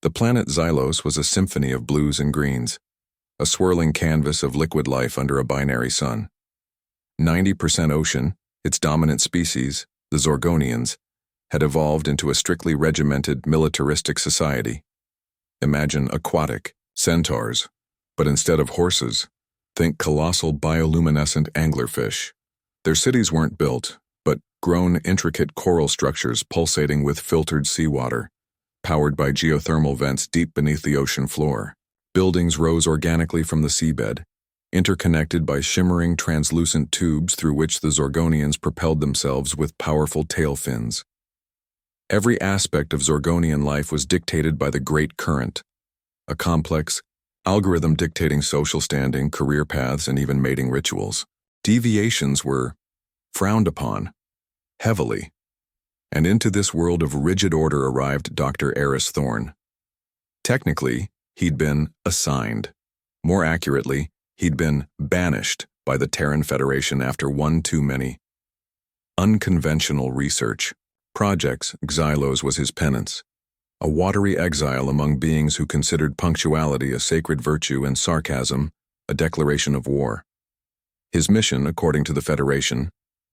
The planet Xylos was a symphony of blues and greens, a swirling canvas of liquid life under a binary sun. 90% ocean, its dominant species, the Zorgonians, had evolved into a strictly regimented, militaristic society. Imagine aquatic, centaurs, but instead of horses, think colossal bioluminescent anglerfish. Their cities weren't built, but grown intricate coral structures pulsating with filtered seawater, powered by geothermal vents deep beneath the ocean floor. Buildings rose organically from the seabed, interconnected by shimmering translucent tubes through which the Zorgonians propelled themselves with powerful tail fins. Every aspect of Zorgonian life was dictated by the Great Current, a complex algorithm dictating social standing, career paths, and even mating rituals. Deviations were frowned upon, heavily. And into this world of rigid order arrived Dr. Aris Thorne. Technically, he'd been assigned. More accurately, he'd been banished by the Terran Federation after one too many unconventional research projects. Xylos was his penance, a watery exile among beings who considered punctuality a sacred virtue and sarcasm a declaration of war. His mission, according to the Federation,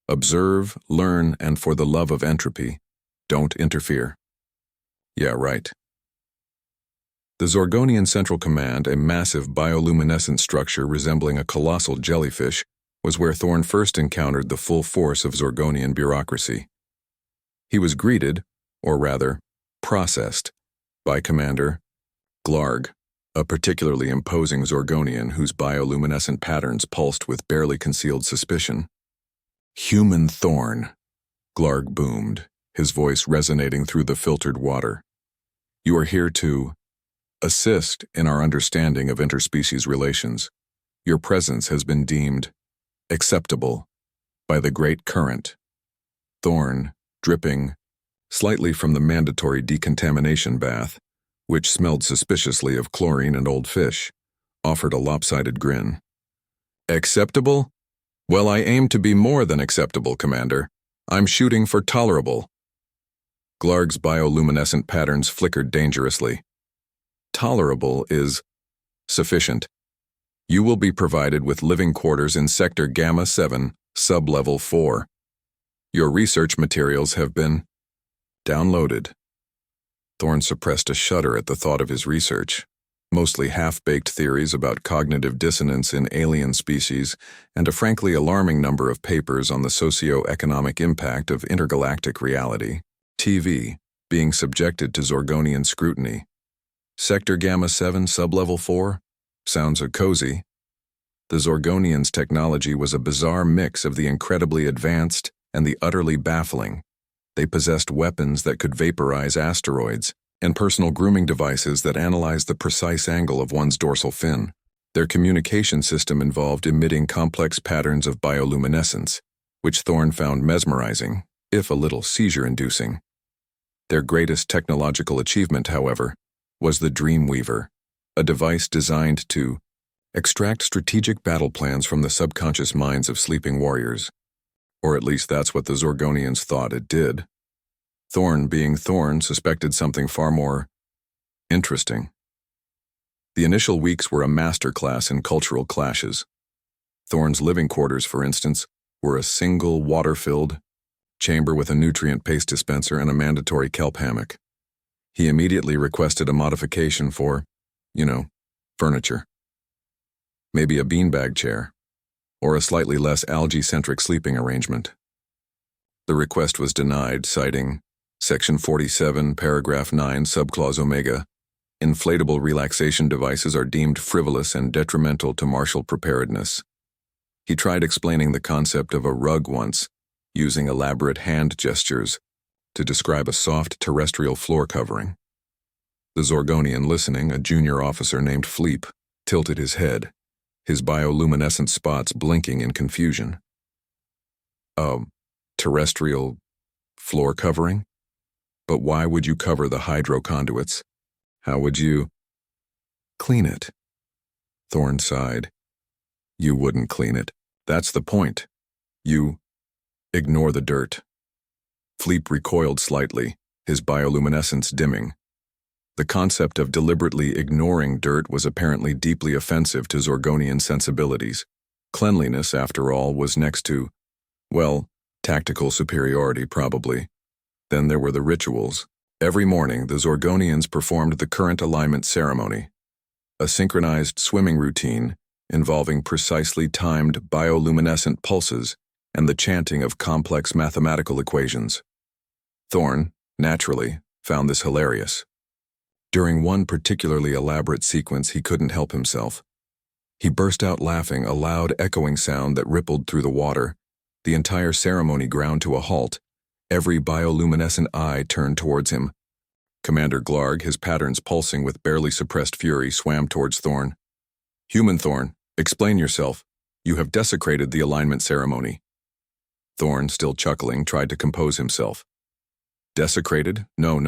observe, learn, and for the love of entropy, don't interfere. Yeah, right. The Zorgonian Central Command, a massive bioluminescent structure resembling a colossal jellyfish, was where Thorne first encountered the full force of Zorgonian bureaucracy. He was greeted, or rather, processed, by Commander Glarg, a particularly imposing Zorgonian whose bioluminescent patterns pulsed with barely concealed suspicion. "Human Thorne," Glarg boomed, his voice resonating through the filtered water. "You are here to assist in our understanding of interspecies relations. Your presence has been deemed acceptable by the Great Current." Thorne, dripping slightly from the mandatory decontamination bath, which smelled suspiciously of chlorine and old fish, offered a lopsided grin. "Acceptable? Well, I aim to be more than acceptable, Commander. I'm shooting for tolerable." Glarg's bioluminescent patterns flickered dangerously. Tolerable is sufficient. You will be provided with living quarters in Sector Gamma 7, Sublevel 4. Your research materials have been downloaded. Thorne suppressed a shudder at the thought of his research, mostly half-baked theories about cognitive dissonance in alien species and a frankly alarming number of papers on the socio-economic impact of intergalactic reality, TV, being subjected to Zorgonian scrutiny. Sector Gamma 7, Sublevel 4? Sounds cozy. The Zorgonians' technology was a bizarre mix of the incredibly advanced and the utterly baffling. They possessed weapons that could vaporize asteroids and personal grooming devices that analyzed the precise angle of one's dorsal fin. Their communication system involved emitting complex patterns of bioluminescence, which Thorne found mesmerizing, if a little seizure-inducing. Their greatest technological achievement, however, was the Dreamweaver, a device designed to extract strategic battle plans from the subconscious minds of sleeping warriors. Or at least that's what the Zorgonians thought it did. Thorne, being Thorne, suspected something far more interesting. The initial weeks were a masterclass in cultural clashes. Thorne's living quarters, for instance, were a single water-filled chamber with a nutrient paste dispenser and a mandatory kelp hammock. He immediately requested a modification for, furniture. Maybe a beanbag chair, or a slightly less algae-centric sleeping arrangement. The request was denied, citing Section 47, Paragraph 9, Subclause Omega. Inflatable relaxation devices are deemed frivolous and detrimental to martial preparedness. He tried explaining the concept of a rug once, using elaborate hand gestures to describe a soft terrestrial floor covering. The Zorgonian listening, a junior officer named Fleep, tilted his head, his bioluminescent spots blinking in confusion. Terrestrial floor covering? But why would you cover the hydro conduits? How would you clean it? Thorne sighed. You wouldn't clean it. That's the point. You ignore the dirt. Fleep recoiled slightly, his bioluminescence dimming. The concept of deliberately ignoring dirt was apparently deeply offensive to Zorgonian sensibilities. Cleanliness, after all, was next to, well, tactical superiority probably. Then there were the rituals. Every morning, the Zorgonians performed the current alignment ceremony, a synchronized swimming routine involving precisely timed bioluminescent pulses and the chanting of complex mathematical equations. Thorne, naturally, found this hilarious. During one particularly elaborate sequence, he couldn't help himself. He burst out laughing, a loud echoing sound that rippled through the water. The entire ceremony ground to a halt. Every bioluminescent eye turned towards him. Commander Glarg, his patterns pulsing with barely suppressed fury, swam towards Thorne. "Human Thorne, explain yourself. You have desecrated the alignment ceremony." Thorne, still chuckling, tried to compose himself. "Desecrated? No,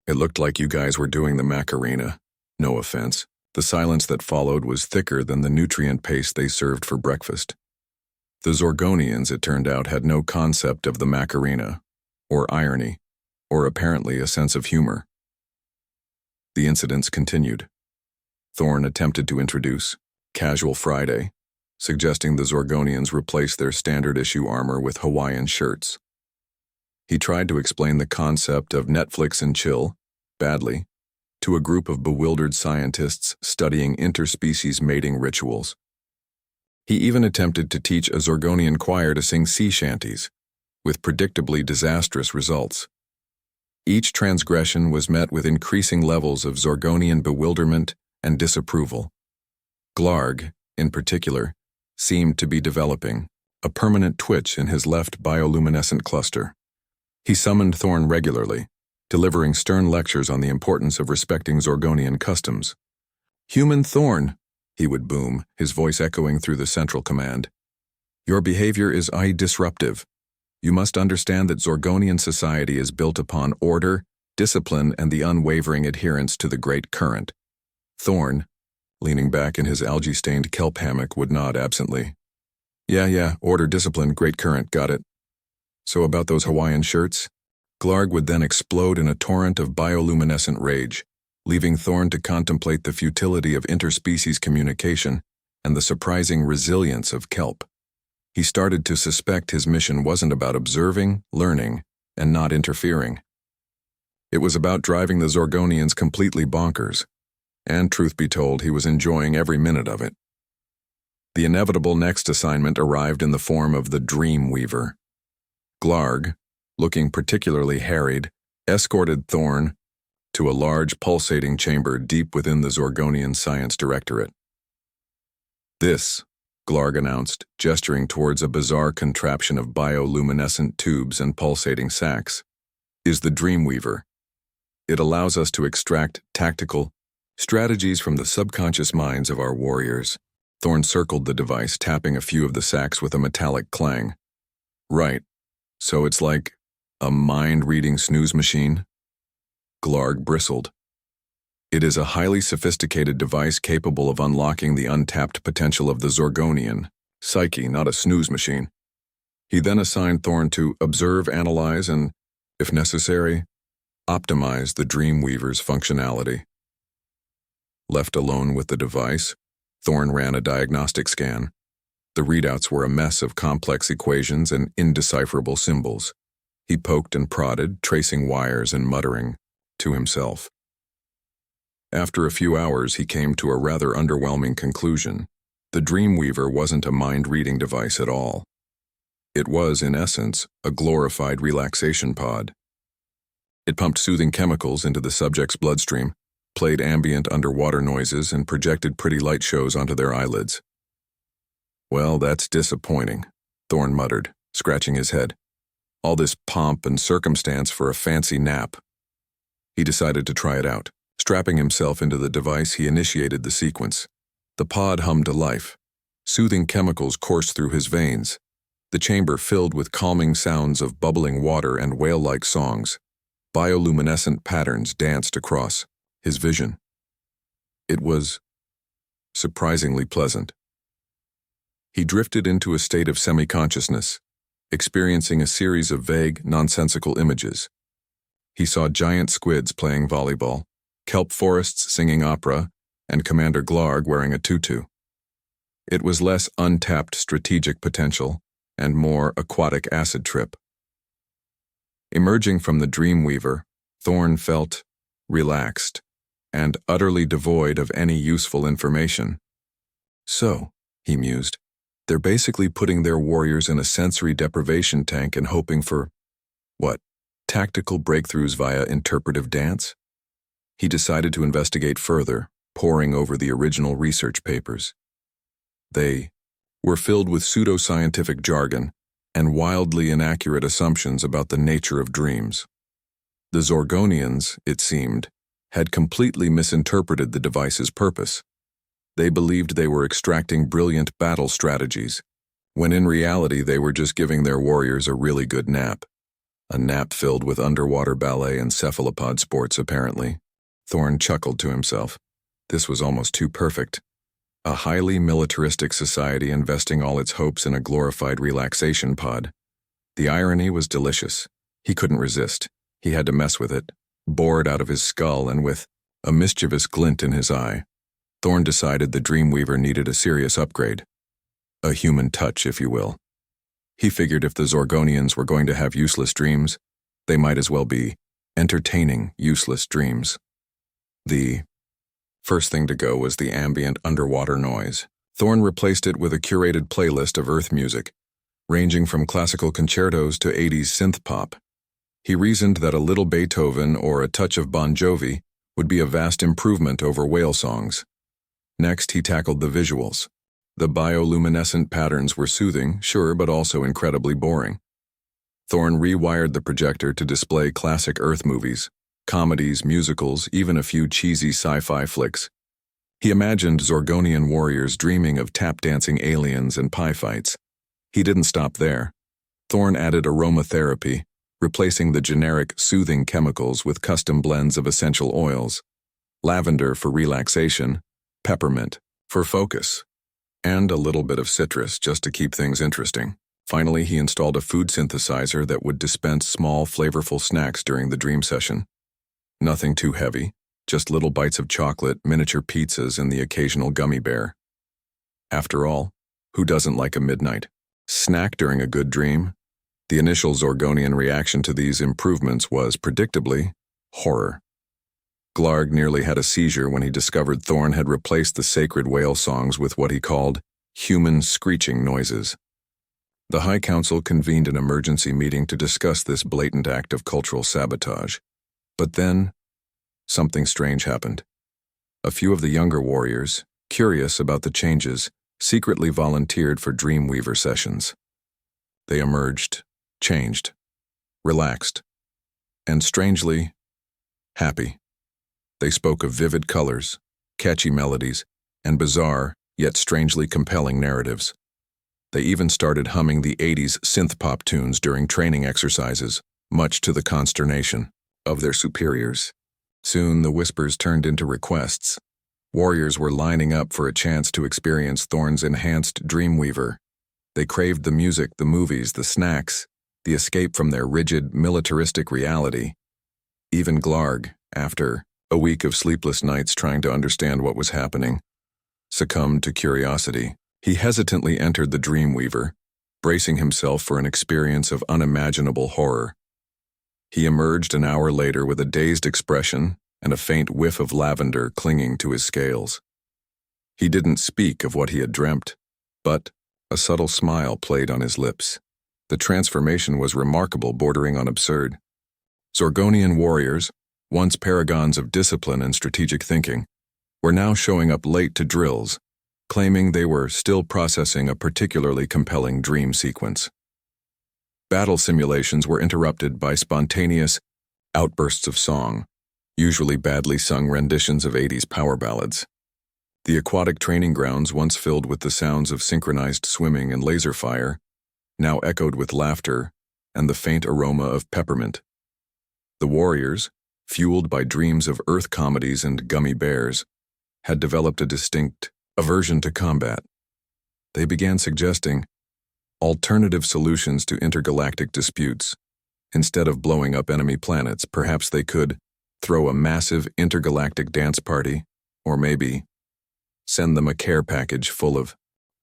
It looked like you guys were doing the Macarena. No offense." The silence that followed was thicker than the nutrient paste they served for breakfast. The Zorgonians, it turned out, had no concept of the Macarena, or irony, or apparently a sense of humor. The incidents continued. Thorne attempted to introduce Casual Friday, suggesting the Zorgonians replace their standard-issue armor with Hawaiian shirts. He tried to explain the concept of Netflix and chill, badly, to a group of bewildered scientists studying interspecies mating rituals. He even attempted to teach a Zorgonian choir to sing sea shanties, with predictably disastrous results. Each transgression was met with increasing levels of Zorgonian bewilderment and disapproval. Glarg, in particular, seemed to be developing a permanent twitch in his left bioluminescent cluster. He summoned Thorne regularly, delivering stern lectures on the importance of respecting Zorgonian customs. "Human Thorne," he would boom, his voice echoing through the central command. "Your behavior is disruptive. You must understand that Zorgonian society is built upon order, discipline, and the unwavering adherence to the great current." Thorne, leaning back in his algae-stained kelp hammock, would nod absently. Yeah, order, discipline, great current, got it. So about those Hawaiian shirts?" Glarg would then explode in a torrent of bioluminescent rage, leaving Thorne to contemplate the futility of interspecies communication and the surprising resilience of kelp. He started to suspect his mission wasn't about observing, learning, and not interfering. It was about driving the Zorgonians completely bonkers, and truth be told, he was enjoying every minute of it. The inevitable next assignment arrived in the form of the Dream Weaver. Glarg, looking particularly harried, escorted Thorne to a large pulsating chamber deep within the Zorgonian Science Directorate. "This," Glarg announced, gesturing towards a bizarre contraption of bioluminescent tubes and pulsating sacs, "is the Dreamweaver. It allows us to extract tactical strategies from the subconscious minds of our warriors." Thorne circled the device, tapping a few of the sacs with a metallic clang. "Right. So it's like a mind-reading snooze machine?" Glarg bristled. "It is a highly sophisticated device capable of unlocking the untapped potential of the Zorgonian psyche, not a snooze machine." He then assigned Thorne to observe, analyze, and, if necessary, optimize the Dreamweaver's functionality. Left alone with the device, Thorne ran a diagnostic scan. The readouts were a mess of complex equations and indecipherable symbols. He poked and prodded, tracing wires and muttering to himself. After a few hours, he came to a rather underwhelming conclusion. The Dreamweaver wasn't a mind-reading device at all. It was, in essence, a glorified relaxation pod. It pumped soothing chemicals into the subject's bloodstream, played ambient underwater noises, and projected pretty light shows onto their eyelids. "Well, that's disappointing," Thorne muttered, scratching his head. "All this pomp and circumstance for a fancy nap." He decided to try it out. Strapping himself into the device, he initiated the sequence. The pod hummed to life. Soothing chemicals coursed through his veins. The chamber filled with calming sounds of bubbling water and whale-like songs. Bioluminescent patterns danced across his vision. It was surprisingly pleasant. He drifted into a state of semi-consciousness, experiencing a series of vague, nonsensical images. He saw giant squids playing volleyball, kelp forests singing opera, and Commander Glarg wearing a tutu. It was less untapped strategic potential and more aquatic acid trip. Emerging from the Dreamweaver, Thorne felt relaxed and utterly devoid of any useful information. So, he mused, they're basically putting their warriors in a sensory deprivation tank and hoping for, what, tactical breakthroughs via interpretive dance? He decided to investigate further, poring over the original research papers. They were filled with pseudoscientific jargon and wildly inaccurate assumptions about the nature of dreams. The Zorgonians, it seemed, had completely misinterpreted the device's purpose. They believed they were extracting brilliant battle strategies, when in reality they were just giving their warriors a really good nap. A nap filled with underwater ballet and cephalopod sports, apparently. Thorne chuckled to himself. This was almost too perfect. A highly militaristic society investing all its hopes in a glorified relaxation pod. The irony was delicious. He couldn't resist. He had to mess with it, bored out of his skull and with a mischievous glint in his eye. Thorne decided the Dreamweaver needed a serious upgrade. A human touch, if you will. He figured if the Zorgonians were going to have useless dreams, they might as well be entertaining useless dreams. The first thing to go was the ambient underwater noise. Thorne replaced it with a curated playlist of Earth music, ranging from classical concertos to 80s synth pop. He reasoned that a little Beethoven or a touch of Bon Jovi would be a vast improvement over whale songs. Next, he tackled the visuals. The bioluminescent patterns were soothing, sure, but also incredibly boring. Thorne rewired the projector to display classic Earth movies, comedies, musicals, even a few cheesy sci-fi flicks. He imagined Zorgonian warriors dreaming of tap-dancing aliens and pie fights. He didn't stop there. Thorne added aromatherapy, replacing the generic soothing chemicals with custom blends of essential oils. Lavender for relaxation, peppermint for focus, and a little bit of citrus just to keep things interesting. Finally, he installed a food synthesizer that would dispense small, flavorful snacks during the dream session. Nothing too heavy, just little bites of chocolate, miniature pizzas, and the occasional gummy bear. After all, who doesn't like a midnight snack during a good dream? The initial Zorgonian reaction to these improvements was, predictably, horror. Glarg nearly had a seizure when he discovered Thorne had replaced the sacred whale songs with what he called human screeching noises. The High Council convened an emergency meeting to discuss this blatant act of cultural sabotage. But then, something strange happened. A few of the younger warriors, curious about the changes, secretly volunteered for Dreamweaver sessions. They emerged, changed, relaxed, and strangely, happy. They spoke of vivid colors, catchy melodies, and bizarre, yet strangely compelling narratives. They even started humming the 80s synth-pop tunes during training exercises, much to the consternation of their superiors. Soon the whispers turned into requests. Warriors were lining up for a chance to experience Thorne's enhanced Dreamweaver. They craved the music, the movies, the snacks, the escape from their rigid, militaristic reality. Even Glarg, after a week of sleepless nights trying to understand what was happening, succumbed to curiosity. He hesitantly entered the Dreamweaver, bracing himself for an experience of unimaginable horror. He emerged an hour later with a dazed expression and a faint whiff of lavender clinging to his scales. He didn't speak of what he had dreamt, but a subtle smile played on his lips. The transformation was remarkable, bordering on absurd. Zorgonian warriors, once paragons of discipline and strategic thinking, were now showing up late to drills, claiming they were still processing a particularly compelling dream sequence. Battle simulations were interrupted by spontaneous outbursts of song, usually badly sung renditions of 80s power ballads. The aquatic training grounds, once filled with the sounds of synchronized swimming and laser fire, now echoed with laughter and the faint aroma of peppermint. The warriors, fueled by dreams of earth comedies and gummy bears, had developed a distinct aversion to combat. They began suggesting alternative solutions to intergalactic disputes, Instead of blowing up enemy planets, perhaps they could throw a massive intergalactic dance party, or maybe send them a care package full of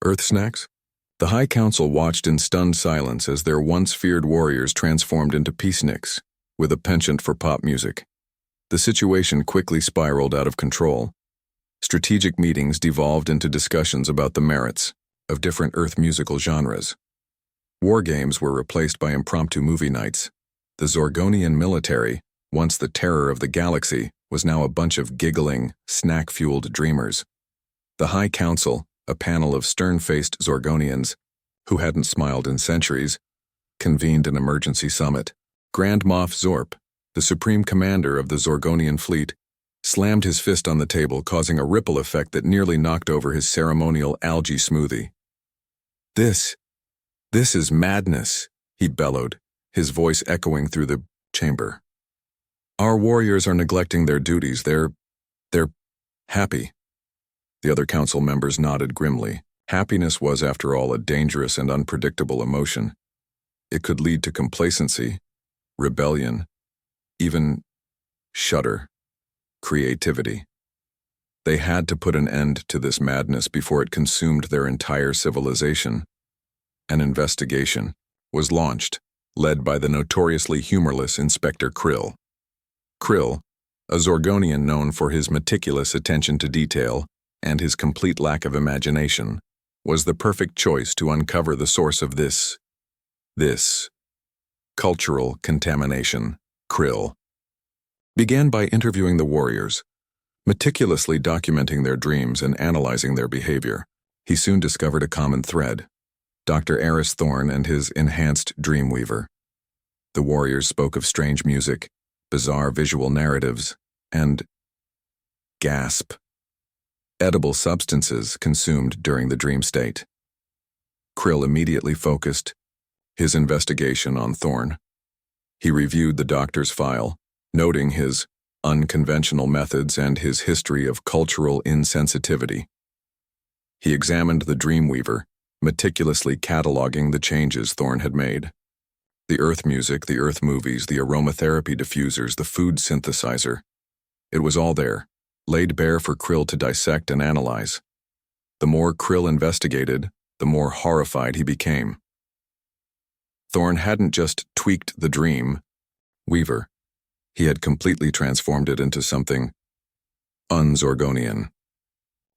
Earth snacks? The High Council watched in stunned silence as their once feared warriors transformed into peaceniks, with a penchant for pop music. The situation quickly spiraled out of control. Strategic meetings devolved into discussions about the merits of different Earth musical genres. War games were replaced by impromptu movie nights. The Zorgonian military, once the terror of the galaxy, was now a bunch of giggling, snack-fueled dreamers. The High Council, a panel of stern-faced Zorgonians, who hadn't smiled in centuries, convened an emergency summit. Grand Moff Zorp, the supreme commander of the Zorgonian fleet, slammed his fist on the table, causing a ripple effect that nearly knocked over his ceremonial algae smoothie. This is madness," he bellowed, his voice echoing through the chamber. "Our warriors are neglecting their duties. They're happy." The other council members nodded grimly. Happiness was, after all, a dangerous and unpredictable emotion. It could lead to complacency, rebellion, even shudder, creativity. They had to put an end to this madness before it consumed their entire civilization. An investigation was launched, led by the notoriously humorless Inspector Krill. Krill, a Zorgonian known for his meticulous attention to detail and his complete lack of imagination, was the perfect choice to uncover the source of this cultural contamination. Krill began by interviewing the warriors, meticulously documenting their dreams and analyzing their behavior. He soon discovered a common thread: Dr. Aris Thorne and his enhanced Dreamweaver. The warriors spoke of strange music, bizarre visual narratives, and gasp, edible substances consumed during the dream state. Krill immediately focused his investigation on Thorne. He reviewed the doctor's file, noting his unconventional methods and his history of cultural insensitivity. He examined the Dreamweaver, meticulously cataloging the changes Thorne had made. The Earth music, the Earth movies, the aromatherapy diffusers, the food synthesizer. It was all there, laid bare for Krill to dissect and analyze. The more Krill investigated, the more horrified he became. Thorne hadn't just tweaked the Dream Weaver. He had completely transformed it into something un-Zorgonian.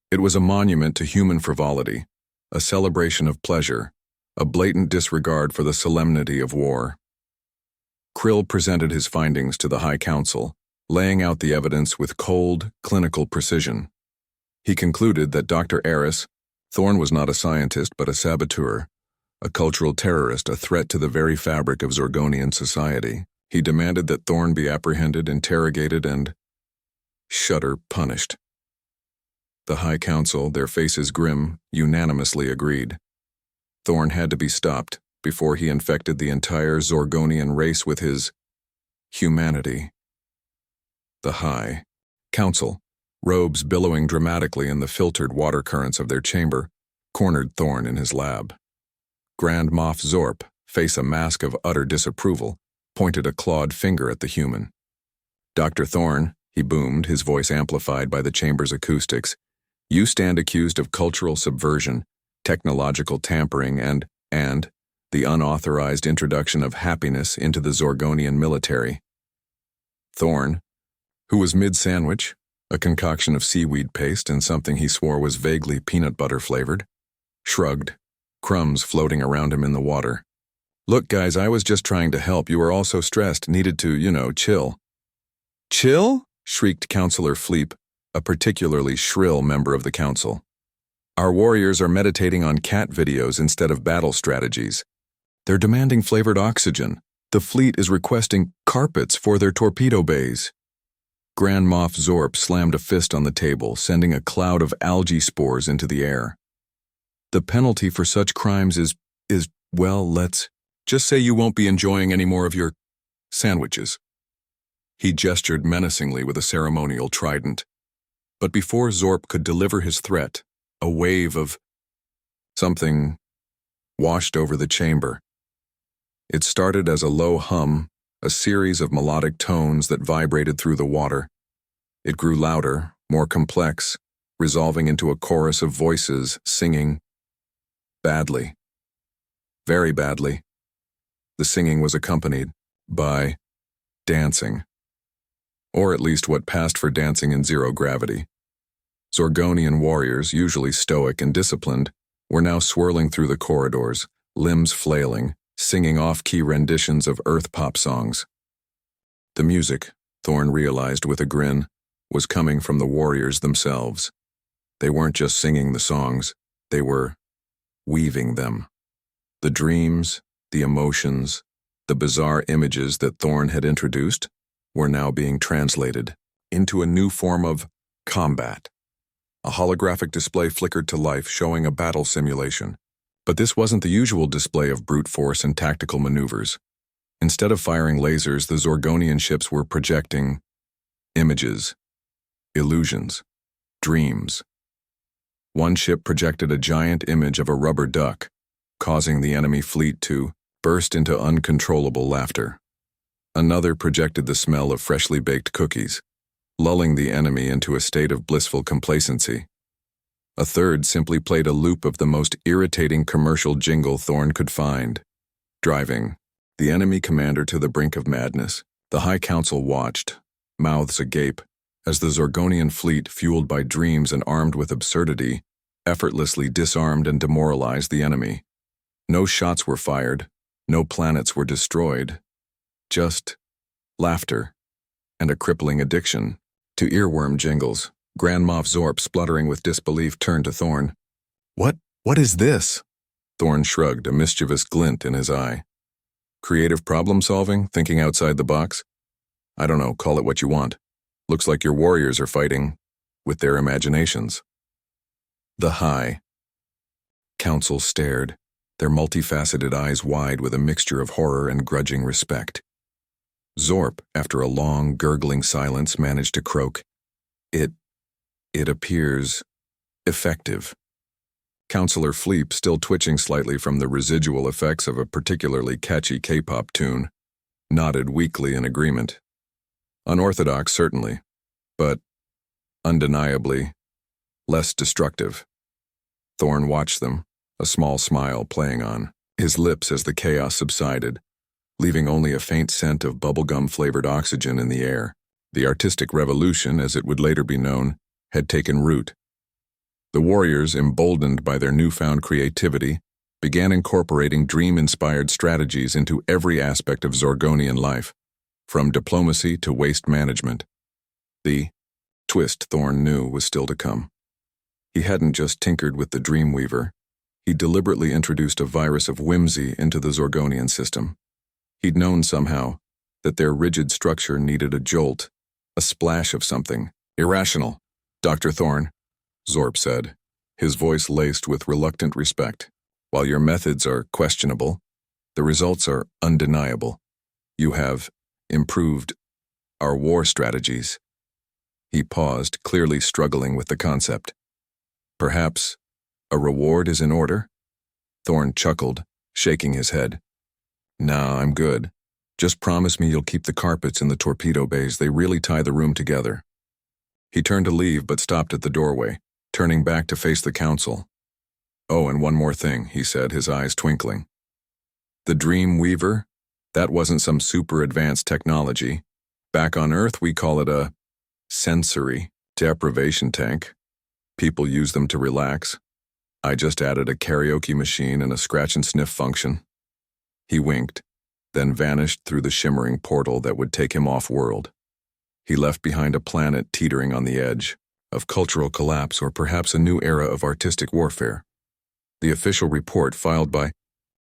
It was a monument to human frivolity, a celebration of pleasure, a blatant disregard for the solemnity of war. Krill presented his findings to the High Council, laying out the evidence with cold, clinical precision. He concluded that Dr. Aris Thorne was not a scientist but a saboteur, a cultural terrorist, a threat to the very fabric of Zorgonian society. He demanded that Thorne be apprehended, interrogated, and punished. The High Council, their faces grim, unanimously agreed. Thorne had to be stopped before he infected the entire Zorgonian race with his humanity. The High Council, robes billowing dramatically in the filtered water currents of their chamber, cornered Thorne in his lab. Grand Moff Zorp, face a mask of utter disapproval, pointed a clawed finger at the human. "Dr. Thorne," he boomed, his voice amplified by the chamber's acoustics, "you stand accused of cultural subversion, technological tampering, and the unauthorized introduction of happiness into the Zorgonian military." Thorne, who was mid-sandwich, a concoction of seaweed paste and something he swore was vaguely peanut butter flavored, shrugged, crumbs floating around him in the water. "Look, guys, I was just trying to help. You were all so stressed, needed to, chill." "Chill?" shrieked Counselor Fleep, a particularly shrill member of the council. "Our warriors are meditating on cat videos instead of battle strategies. They're demanding flavored oxygen. The fleet is requesting carpets for their torpedo bays." Grand Moff Zorp slammed a fist on the table, sending a cloud of algae spores into the air. "The penalty for such crimes is, well, let's just say you won't be enjoying any more of your sandwiches." He gestured menacingly with a ceremonial trident. But before Zorp could deliver his threat, a wave of something washed over the chamber. It started as a low hum, a series of melodic tones that vibrated through the water. It grew louder, more complex, resolving into a chorus of voices singing badly. Very badly. The singing was accompanied by dancing, or at least what passed for dancing in zero gravity. Zorgonian warriors, usually stoic and disciplined, were now swirling through the corridors, limbs flailing, singing off-key renditions of earth pop songs. The music, Thorne realized with a grin, was coming from the warriors themselves. They weren't just singing the songs, they were weaving them. The dreams, the emotions, the bizarre images that Thorne had introduced were now being translated into a new form of combat. A holographic display flickered to life, showing a battle simulation. But this wasn't the usual display of brute force and tactical maneuvers. Instead of firing lasers, the Zorgonian ships were projecting images, illusions, dreams. One ship projected a giant image of a rubber duck, causing the enemy fleet to burst into uncontrollable laughter. Another projected the smell of freshly baked cookies, lulling the enemy into a state of blissful complacency. A third simply played a loop of the most irritating commercial jingle Thorne could find, driving the enemy commander to the brink of madness. The High Council watched, mouths agape, as the Zorgonian fleet, fueled by dreams and armed with absurdity, effortlessly disarmed and demoralized the enemy. No shots were fired, no planets were destroyed, just laughter and a crippling addiction to earworm jingles. Grand Moff Zorp, spluttering with disbelief, turned to Thorne. What is this?" Thorne shrugged, a mischievous glint in his eye. "Creative problem solving, thinking outside the box? I don't know, call it what you want. Looks like your warriors are fighting with their imaginations." The High Council stared, their multifaceted eyes wide with a mixture of horror and grudging respect. Zorp, after a long, gurgling silence, managed to croak, It appears effective." Counselor Fleep, still twitching slightly from the residual effects of a particularly catchy K-pop tune, nodded weakly in agreement. Unorthodox, certainly, but undeniably less destructive. Thorne watched them, a small smile playing on his lips as the chaos subsided, leaving only a faint scent of bubblegum-flavored oxygen in the air. The artistic revolution, as it would later be known, had taken root. The warriors, emboldened by their newfound creativity, began incorporating dream-inspired strategies into every aspect of Zorgonian life, from diplomacy to waste management. The twist Thorne knew was still to come. He hadn't just tinkered with the Dreamweaver, he deliberately introduced a virus of whimsy into the Zorgonian system. He'd known somehow that their rigid structure needed a jolt, a splash of something irrational. "Dr. Thorne," Zorp said, his voice laced with reluctant respect, "while your methods are questionable, the results are undeniable. You have improved our war strategies." He paused, clearly struggling with the concept. "Perhaps a reward is in order?" Thorne chuckled, shaking his head. "Nah, I'm good. Just promise me you'll keep the carpets in the torpedo bays. They really tie the room together." He turned to leave but stopped at the doorway, turning back to face the council. "Oh, and one more thing," he said, his eyes twinkling. "The Dreamweaver? That wasn't some super advanced technology. Back on Earth, we call it a sensory deprivation tank. People use them to relax. I just added a karaoke machine and a scratch and sniff function." He winked, then vanished through the shimmering portal that would take him off-world. He left behind a planet teetering on the edge of cultural collapse, or perhaps a new era of artistic warfare. The official report filed by